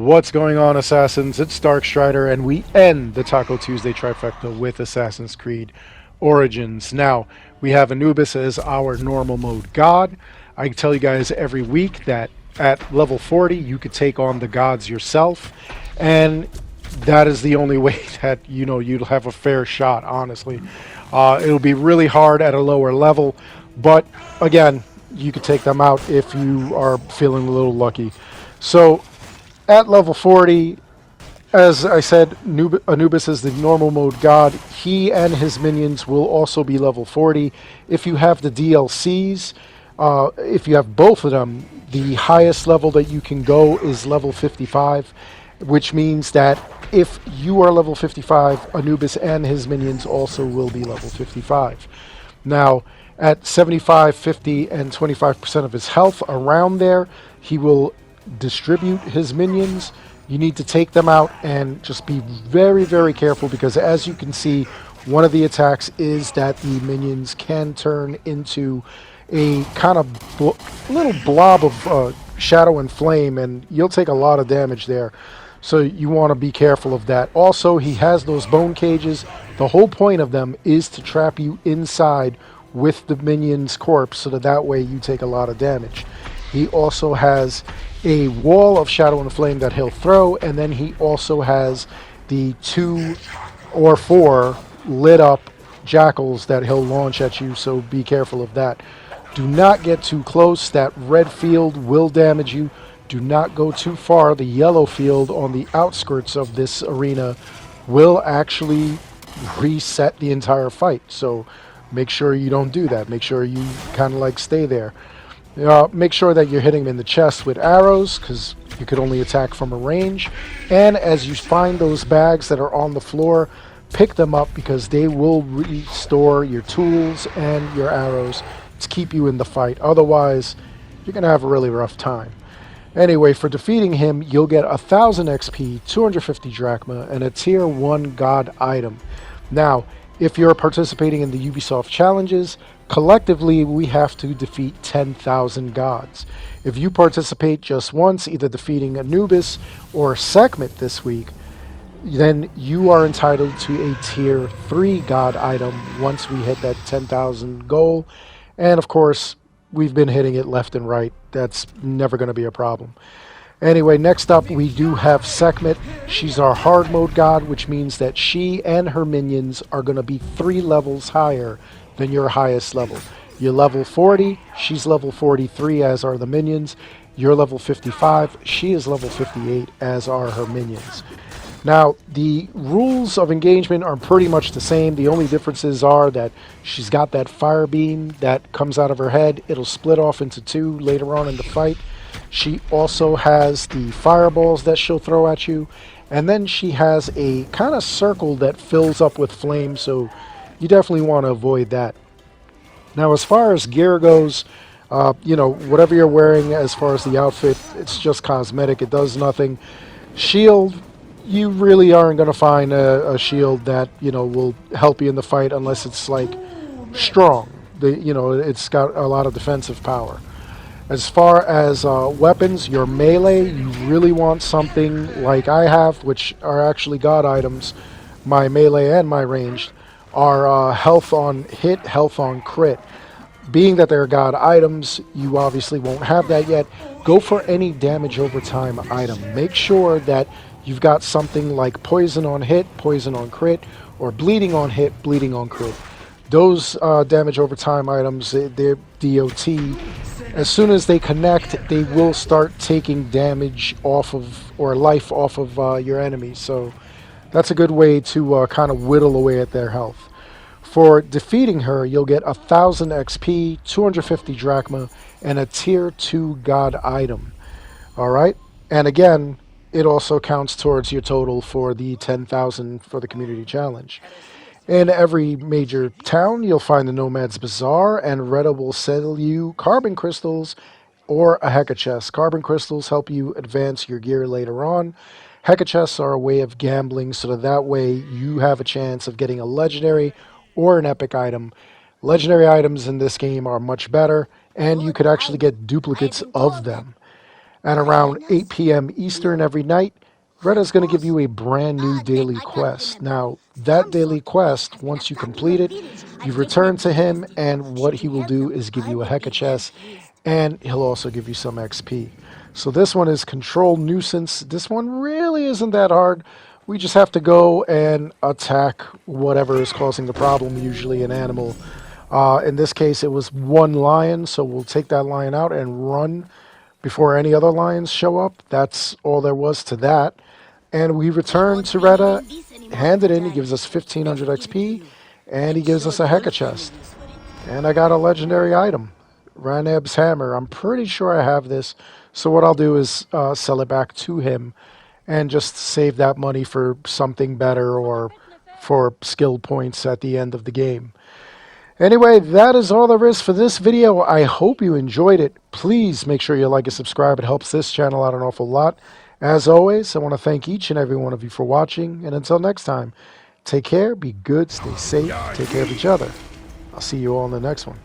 What's going on, Assassins? It's Dark Strider, and we end the Taco Tuesday Trifecta with Assassin's Creed Origins. Now, we have Anubis as our normal mode god. I tell you guys every week that at level 40, you could take on the gods yourself, and that is the only way that, you'll have a fair shot, honestly. It'll be really hard at a lower level, but again, you could take them out if you are feeling a little lucky. So, at level 40, as I said, Anubis is the normal mode god. He and his minions will also be level 40. If you have the DLCs, if you have both of them, the highest level that you can go is level 55, which means that if you are level 55, Anubis and his minions also will be level 55. Now, at 75, 50, and 25% of his health, around there, he will distribute his minions. You need to take them out and just be very, very careful, because as you can see, one of the attacks is that the minions can turn into a kind of little blob of shadow and flame, and you'll take a lot of damage there. So you want to be careful of that. Also, he has those bone cages. The whole point of them is to trap you inside with the minion's corpse, so that way you take a lot of damage. He also has a wall of shadow and flame that he'll throw, and then he also has the 2 or 4 lit up jackals that he'll launch at you, so be careful of that. Do not get too close. That red field will damage you. Do not go too far. The yellow field on the outskirts of this arena will actually reset the entire fight, so make sure you don't do that. Make sure you kind of like stay there. Make sure that you're hitting him in the chest with arrows, because you could only attack from a range. And as you find those bags that are on the floor, pick them up, because they will restore your tools and your arrows to keep you in the fight. Otherwise, you're going to have a really rough time. Anyway, for defeating him, you'll get 1,000 XP, 250 drachma, and a tier 1 god item. Now, if you're participating in the Ubisoft challenges, collectively we have to defeat 10,000 gods. If you participate just once, either defeating Anubis or Sekhmet this week, then you are entitled to a tier 3 god item once we hit that 10,000 goal. And of course, we've been hitting it left and right. That's never going to be a problem. Anyway, next up we do have Sekhmet. She's our hard mode god, which means that she and her minions are going to be 3 levels higher than your highest level. You're level 40, she's level 43, as are the minions. You're level 55, she is level 58, as are her minions. Now, the rules of engagement are pretty much the same. The only differences are that she's got that fire beam that comes out of her head. It'll split off into 2 later on in the fight. She also has the fireballs that she'll throw at you, and then she has a kind of circle that fills up with flame, so you definitely want to avoid that. Now, as far as gear goes, whatever you're wearing as far as the outfit, it's just cosmetic. It does nothing. Shield, you really aren't going to find a shield that, will help you in the fight unless it's, like, strong. It's got a lot of defensive power. As far as weapons, your melee, you really want something like I have, which are actually god items. My melee and my ranged are health on hit, health on crit. Being that they're god items, you obviously won't have that yet. Go for any damage over time item. Make sure that you've got something like poison on hit, poison on crit, or bleeding on hit, bleeding on crit. Those damage over time items, they're DOT. As soon as they connect, they will start taking damage off of, or life off of your enemies. So that's a good way to kind of whittle away at their health. For defeating her, you'll get 1,000 XP, 250 drachma, and a tier 2 god item. Alright? And again, it also counts towards your total for the 10,000 for the community challenge. In every major town, you'll find the Nomad's Bazaar, and Reda will sell you carbon crystals or a Heka chest. Carbon crystals help you advance your gear later on. Heka chests are a way of gambling, so that way you have a chance of getting a legendary or an epic item. Legendary items in this game are much better, and you could actually get duplicates of them. And around 8 p.m. Eastern every night, Reda's going to give you a brand new daily quest. Now, that daily quest, once you complete it, you return to him, and what he will do is give you a Hecka chest, and he'll also give you some XP. So this one is Control Nuisance. This one really isn't that hard. We just have to go and attack whatever is causing the problem, usually an animal. In this case, it was one lion, so we'll take that lion out and run before any other lions show up. That's all there was to that. And we return to Reda, hand it in, he gives us 1500 XP, and he gives us a Hecka chest. And I got a legendary item, Raneb's Hammer. I'm pretty sure I have this, so what I'll do is sell it back to him and just save that money for something better or for skill points at the end of the game. Anyway, that is all there is for this video. I hope you enjoyed it. Please make sure you like and subscribe. It helps this channel out an awful lot. As always, I want to thank each and every one of you for watching. And until next time, take care, be good, stay safe, take care of each other. I'll see you all in the next one.